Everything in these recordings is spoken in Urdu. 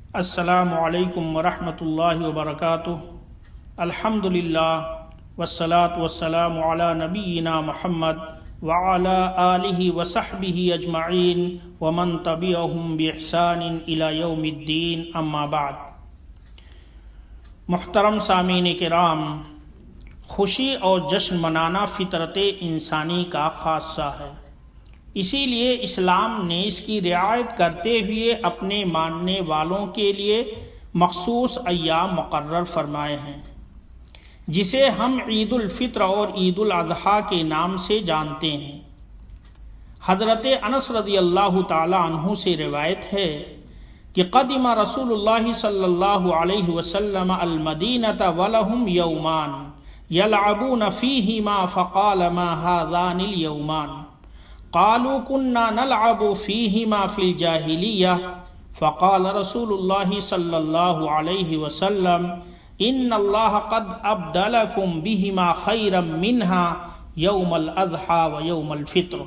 السلام علیکم ورحمۃ اللہ وبرکاتہ۔ الحمدللہ والصلاة والسلام علی نبینا محمد وعلی آلہ وصحبہ اجمعین ومن تبعہم بإحسان الی یوم الدین، اما بعد۔ محترم سامعین کرام، خوشی اور جشن منانا فطرت انسانی کا خاصہ ہے، اسی لیے اسلام نے اس کی رعایت کرتے ہوئے اپنے ماننے والوں کے لیے مخصوص ایام مقرر فرمائے ہیں، جسے ہم عید الفطر اور عید الاضحیٰ کے نام سے جانتے ہیں۔ حضرت انس رضی اللہ تعالی عنہ سے روایت ہے کہ قدم رسول اللہ صلی اللہ علیہ وسلم المدینۃ ولہم یومان یلعبون فیہما فقال ما ہذان الیومان قالوا كنا نلعب فيهما في الجاهلية فقال رسول الله صلى الله عليه وسلم إن الله قد أبدلكم بهما خيرا منها يوم الأضحى ويوم الفطر۔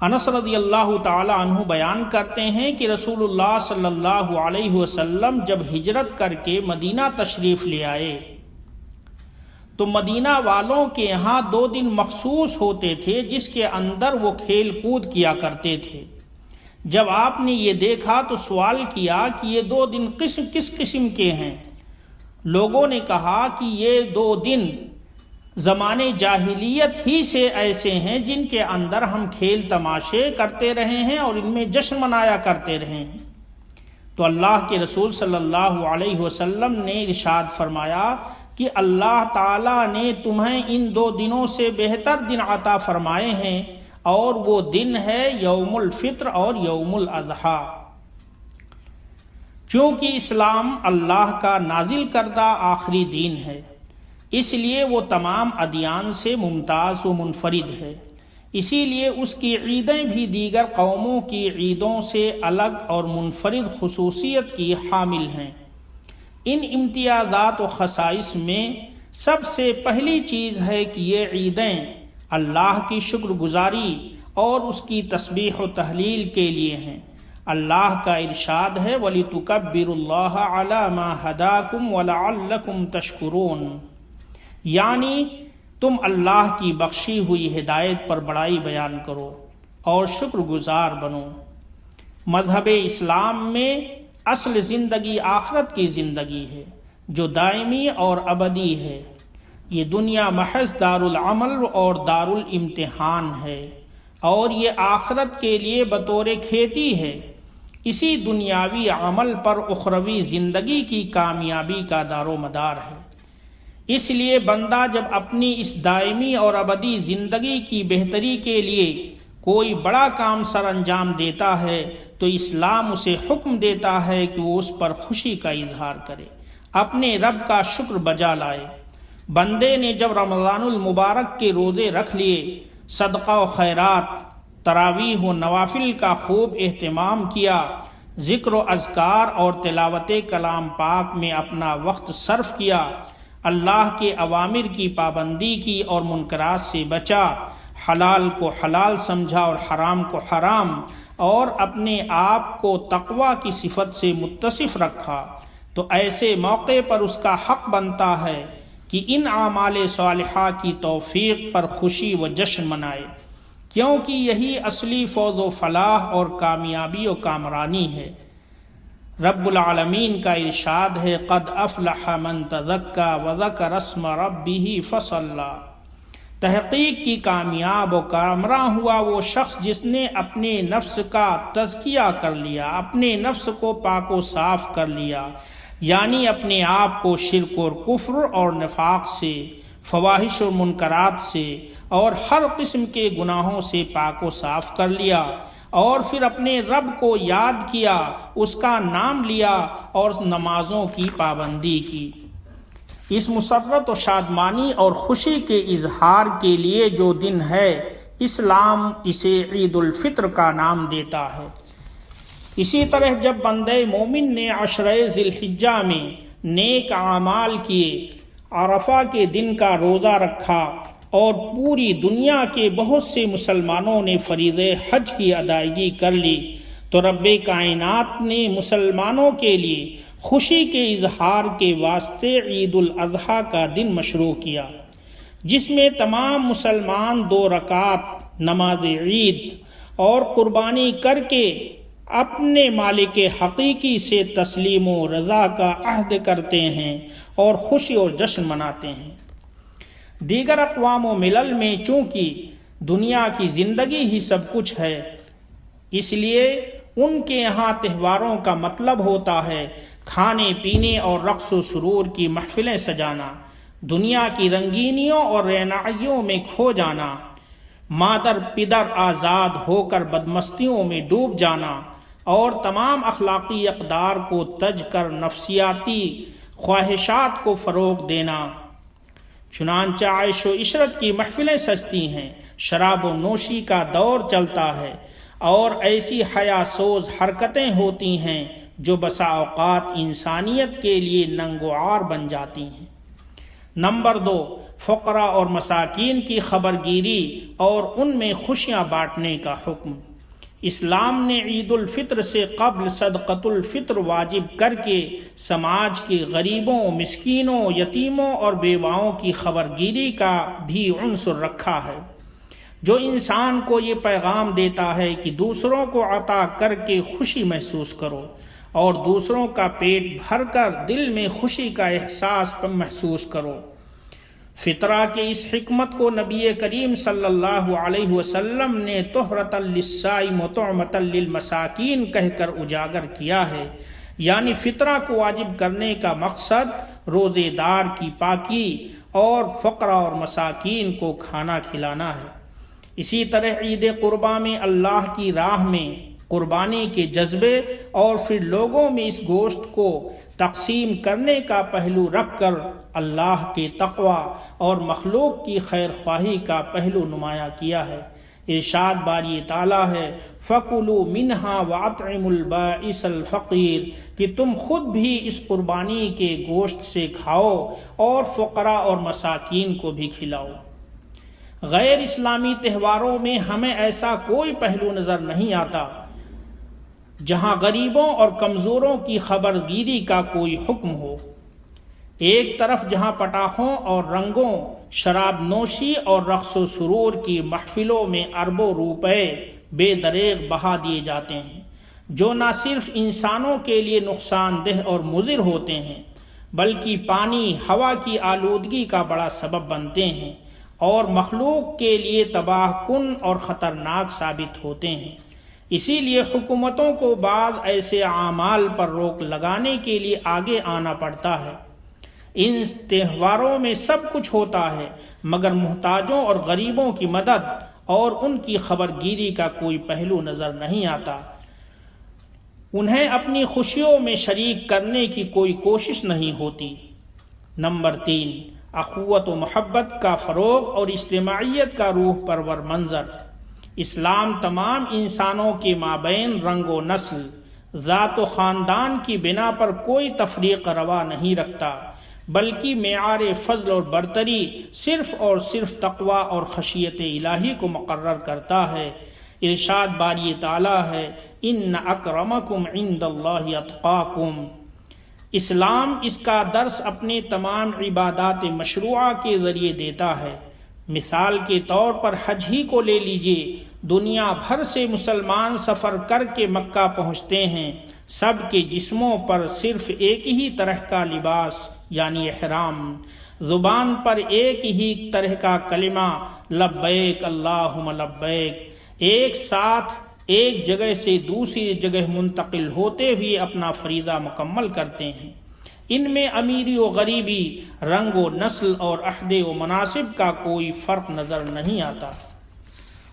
انس رضی اللہ تعالی عنہ بیان کرتے ہیں کہ رسول اللہ صلی اللہ علیہ وسلم جب ہجرت کر کے مدینہ تشریف لے آئے تو مدینہ والوں کے یہاں 2 دن مخصوص ہوتے تھے جس کے اندر وہ کھیل کود کیا کرتے تھے۔ جب آپ نے یہ دیکھا تو سوال کیا کہ یہ 2 دن کس قسم کے ہیں؟ لوگوں نے کہا کہ یہ 2 دن زمانے جاہلیت ہی سے ایسے ہیں جن کے اندر ہم کھیل تماشے کرتے رہے ہیں اور ان میں جشن منایا کرتے رہے ہیں۔ تو اللہ کے رسول صلی اللہ علیہ وسلم نے ارشاد فرمایا کہ اللہ تعالیٰ نے تمہیں ان 2 دنوں سے بہتر دن عطا فرمائے ہیں، اور وہ دن ہے یوم الفطر اور یوم الاضحیٰ۔ چونکہ اسلام اللہ کا نازل کردہ آخری دین ہے، اس لیے وہ تمام ادیان سے ممتاز و منفرد ہے، اسی لیے اس کی عیدیں بھی دیگر قوموں کی عیدوں سے الگ اور منفرد خصوصیت کی حامل ہیں۔ ان امتیازات و خصائص میں سب سے پہلی چیز ہے کہ یہ عیدیں اللہ کی شکر گزاری اور اس کی تسبیح و تہلیل کے لیے ہیں۔ اللہ کا ارشاد ہے وَلِتُكَبِّرُوا اللَّهَ عَلَى مَا هَدَاكُمْ وَلَعَلَّكُمْ تَشْكُرُونَ، یعنی تم اللہ کی بخشی ہوئی ہدایت پر بڑائی بیان کرو اور شکر گزار بنو۔ مذہب اسلام میں اصل زندگی آخرت کی زندگی ہے جو دائمی اور ابدی ہے۔ یہ دنیا محض دار العمل اور دار الامتحان ہے، اور یہ آخرت کے لیے بطور کھیتی ہے۔ اسی دنیاوی عمل پر اخروی زندگی کی کامیابی کا دار و مدار ہے۔ اس لیے بندہ جب اپنی اس دائمی اور ابدی زندگی کی بہتری کے لیے کوئی بڑا کام سر انجام دیتا ہے تو اسلام اسے حکم دیتا ہے کہ وہ اس پر خوشی کا اظہار کرے، اپنے رب کا شکر بجا لائے۔ بندے نے جب رمضان المبارک کے روزے رکھ لیے، صدقہ و خیرات، تراویح و نوافل کا خوب اہتمام کیا، ذکر و اذکار اور تلاوت کلام پاک میں اپنا وقت صرف کیا، اللہ کے اوامر کی پابندی کی اور منکرات سے بچا، حلال کو حلال سمجھا اور حرام کو حرام، اور اپنے آپ کو تقوی کی صفت سے متصف رکھا، تو ایسے موقع پر اس کا حق بنتا ہے کہ ان اعمال صالحہ کی توفیق پر خوشی و جشن منائے، کیونکہ یہی اصلی فوز و فلاح اور کامیابی و کامرانی ہے۔ رب العالمین کا ارشاد ہے قد افلح من تزکا وذکر اسم ربہ فصلی، تحقیق کی کامیاب و کامراں ہوا وہ شخص جس نے اپنے نفس کا تزکیہ کر لیا، اپنے نفس کو پاک و صاف کر لیا، یعنی اپنے آپ کو شرک اور کفر اور نفاق سے، فواحش اور منکرات سے اور ہر قسم کے گناہوں سے پاک و صاف کر لیا، اور پھر اپنے رب کو یاد کیا، اس کا نام لیا اور نمازوں کی پابندی کی۔ اس مسرت و شادمانی اور خوشی کے اظہار کے لیے جو دن ہے، اسلام اسے عید الفطر کا نام دیتا ہے۔ اسی طرح جب بندے مومن نے عشرہ ذی الحجہ میں نیک اعمال کیے، عرفہ کے دن کا روزہ رکھا اور پوری دنیا کے بہت سے مسلمانوں نے فریضہ حج کی ادائیگی کر لی، تو رب کائنات نے مسلمانوں کے لیے خوشی کے اظہار کے واسطے عید الاضحیٰ کا دن مشروع کیا، جس میں تمام مسلمان 2 رکعت نماز عید اور قربانی کر کے اپنے مالک حقیقی سے تسلیم و رضا کا عہد کرتے ہیں اور خوشی اور جشن مناتے ہیں۔ دیگر اقوام و ملل میں چونکہ دنیا کی زندگی ہی سب کچھ ہے، اس لیے ان کے یہاں تہواروں کا مطلب ہوتا ہے کھانے پینے اور رقص و سرور کی محفلیں سجانا، دنیا کی رنگینیوں اور رعنائیوں میں کھو جانا، مادر پدر آزاد ہو کر بدمستیوں میں ڈوب جانا اور تمام اخلاقی اقدار کو تج کر نفسیاتی خواہشات کو فروغ دینا۔ چنانچہ عیش و عشرت کی محفلیں سجتی ہیں، شراب و نوشی کا دور چلتا ہے اور ایسی حیا سوز حرکتیں ہوتی ہیں جو بسا اوقات انسانیت کے لیے ننگ و عار بن جاتی ہیں۔ نمبر 2، فقراء اور مساکین کی خبرگیری اور ان میں خوشیاں بانٹنے کا حکم۔ اسلام نے عید الفطر سے قبل صدقۃ الفطر واجب کر کے سماج کے غریبوں، مسکینوں، یتیموں اور بیواؤں کی خبرگیری کا بھی عنصر رکھا ہے، جو انسان کو یہ پیغام دیتا ہے کہ دوسروں کو عطا کر کے خوشی محسوس کرو اور دوسروں کا پیٹ بھر کر دل میں خوشی کا احساس محسوس کرو۔ فطرہ کے اس حکمت کو نبی کریم صلی اللہ علیہ وسلم نے طہرۃ للصائم وطعمۃ للمساکین کہہ کر اجاگر کیا ہے، یعنی فطرہ کو واجب کرنے کا مقصد روزے دار کی پاکی اور فقراء اور مساکین کو کھانا کھلانا ہے۔ اسی طرح عید قرباں میں اللہ کی راہ میں قربانی کے جذبے اور پھر لوگوں میں اس گوشت کو تقسیم کرنے کا پہلو رکھ کر اللہ کے تقوی اور مخلوق کی خیر خواہی کا پہلو نمایاں کیا ہے۔ ارشاد باری تعالیٰ ہے فَكُلُوا مِنْهَا وَأَطْعِمُوا الْبَائِسَ الْفَقِيرَ، کہ تم خود بھی اس قربانی کے گوشت سے کھاؤ اور فقراء اور مساکین کو بھی کھلاؤ۔ غیر اسلامی تہواروں میں ہمیں ایسا کوئی پہلو نظر نہیں آتا جہاں غریبوں اور کمزوروں کی خبرگیری کا کوئی حکم ہو۔ ایک طرف جہاں پٹاخوں اور رنگوں، شراب نوشی اور رقص و سرور کی محفلوں میں اربوں روپے بے دریغ بہا دیے جاتے ہیں، جو نہ صرف انسانوں کے لیے نقصان دہ اور مضر ہوتے ہیں بلکہ پانی، ہوا کی آلودگی کا بڑا سبب بنتے ہیں اور مخلوق کے لیے تباہ کن اور خطرناک ثابت ہوتے ہیں۔ اسی لیے حکومتوں کو بعض ایسے اعمال پر روک لگانے کے لیے آگے آنا پڑتا ہے۔ ان تہواروں میں سب کچھ ہوتا ہے مگر محتاجوں اور غریبوں کی مدد اور ان کی خبرگیری کا کوئی پہلو نظر نہیں آتا۔ انہیں اپنی خوشیوں میں شریک کرنے کی کوئی کوشش نہیں ہوتی۔ نمبر 3، اخوت و محبت کا فروغ اور اجتماعیت کا روح پرور منظر۔ اسلام تمام انسانوں کے مابین رنگ و نسل، ذات و خاندان کی بنا پر کوئی تفریق روا نہیں رکھتا، بلکہ معیار فضل اور برتری صرف اور صرف تقوی اور خشیت الہی کو مقرر کرتا ہے۔ ارشاد باری تعالیٰ ہے ان اکرمکم عند اللہ اتقاکم۔ اسلام اس کا درس اپنے تمام عبادات مشروعہ کے ذریعے دیتا ہے۔ مثال کے طور پر حج ہی کو لے لیجئے، دنیا بھر سے مسلمان سفر کر کے مکہ پہنچتے ہیں، سب کے جسموں پر صرف ایک ہی طرح کا لباس یعنی احرام، زبان پر ایک ہی طرح کا کلمہ لبیک اللہم لبیک، ایک ساتھ ایک جگہ سے دوسری جگہ منتقل ہوتے ہوئے اپنا فریضہ مکمل کرتے ہیں۔ ان میں امیری و غریبی، رنگ و نسل اور عہدے و مناسب کا کوئی فرق نظر نہیں آتا۔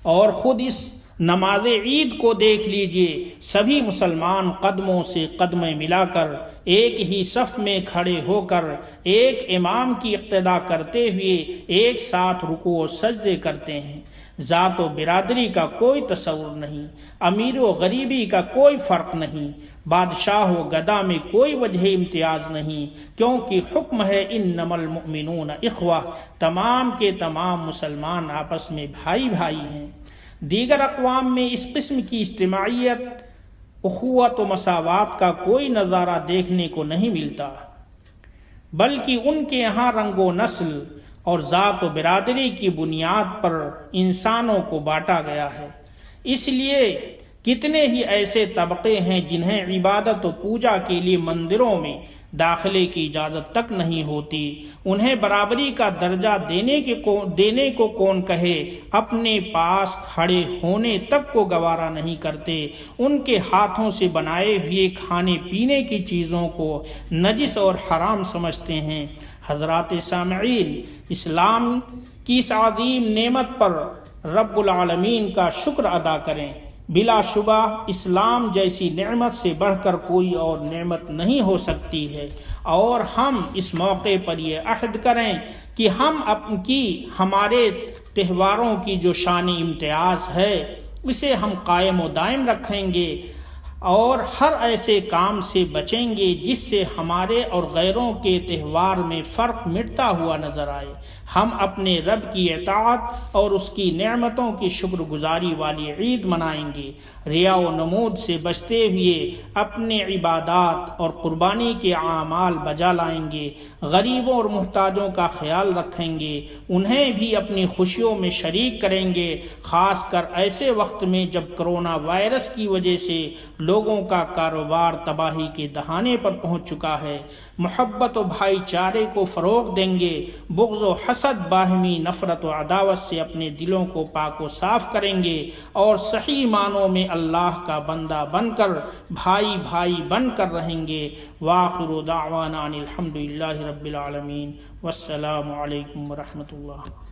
اور خود اس نماز عید کو دیکھ لیجئے، سبھی مسلمان قدموں سے قدمیں ملا کر ایک ہی صف میں کھڑے ہو کر ایک امام کی اقتداء کرتے ہوئے ایک ساتھ رکوع و سجدے کرتے ہیں۔ ذات و برادری کا کوئی تصور نہیں، امیر و غریبی کا کوئی فرق نہیں، بادشاہ و گدا میں کوئی وجہ امتیاز نہیں، کیونکہ حکم ہے انما المؤمنون اخوہ، تمام کے تمام مسلمان آپس میں بھائی بھائی ہیں۔ دیگر اقوام میں اس قسم کی اجتماعیت اخوت و مساوات کا کوئی نظارہ دیکھنے کو نہیں ملتا، بلکہ ان کے یہاں رنگ و نسل اور ذات و برادری کی بنیاد پر انسانوں کو بانٹا گیا ہے۔ اس لیے کتنے ہی ایسے طبقے ہیں جنہیں عبادت و پوجا کے لیے مندروں میں داخلے کی اجازت تک نہیں ہوتی، انہیں برابری کا درجہ دینے کو کون کہے، اپنے پاس کھڑے ہونے تک کو گوارا نہیں کرتے، ان کے ہاتھوں سے بنائے ہوئے کھانے پینے کی چیزوں کو نجس اور حرام سمجھتے ہیں۔ حضرات سامعین، اسلام کی اس عظیم نعمت پر رب العالمین کا شکر ادا کریں۔ بلا شبہ اسلام جیسی نعمت سے بڑھ کر کوئی اور نعمت نہیں ہو سکتی ہے، اور ہم اس موقع پر یہ عہد کریں کہ ہمارے تہواروں کی جو شان امتیاز ہے اسے ہم قائم و دائم رکھیں گے، اور ہر ایسے کام سے بچیں گے جس سے ہمارے اور غیروں کے تہوار میں فرق مٹتا ہوا نظر آئے۔ ہم اپنے رب کی اطاعت اور اس کی نعمتوں کی شکر گزاری والی عید منائیں گے، ریا و نمود سے بچتے ہوئے اپنے عبادات اور قربانی کے اعمال بجا لائیں گے، غریبوں اور محتاجوں کا خیال رکھیں گے، انہیں بھی اپنی خوشیوں میں شریک کریں گے، خاص کر ایسے وقت میں جب کرونا وائرس کی وجہ سے لوگوں کا کاروبار تباہی کے دہانے پر پہنچ چکا ہے۔ محبت و بھائی چارے کو فروغ دیں گے، بغض و حسد، باہمی نفرت و عداوت سے اپنے دلوں کو پاک و صاف کریں گے، اور صحیح معنوں میں اللہ کا بندہ بن کر بھائی بھائی بن کر رہیں گے۔ وآخر دعوانا ان الحمد للہ رب العالمین، والسلام علیکم ورحمۃ اللہ۔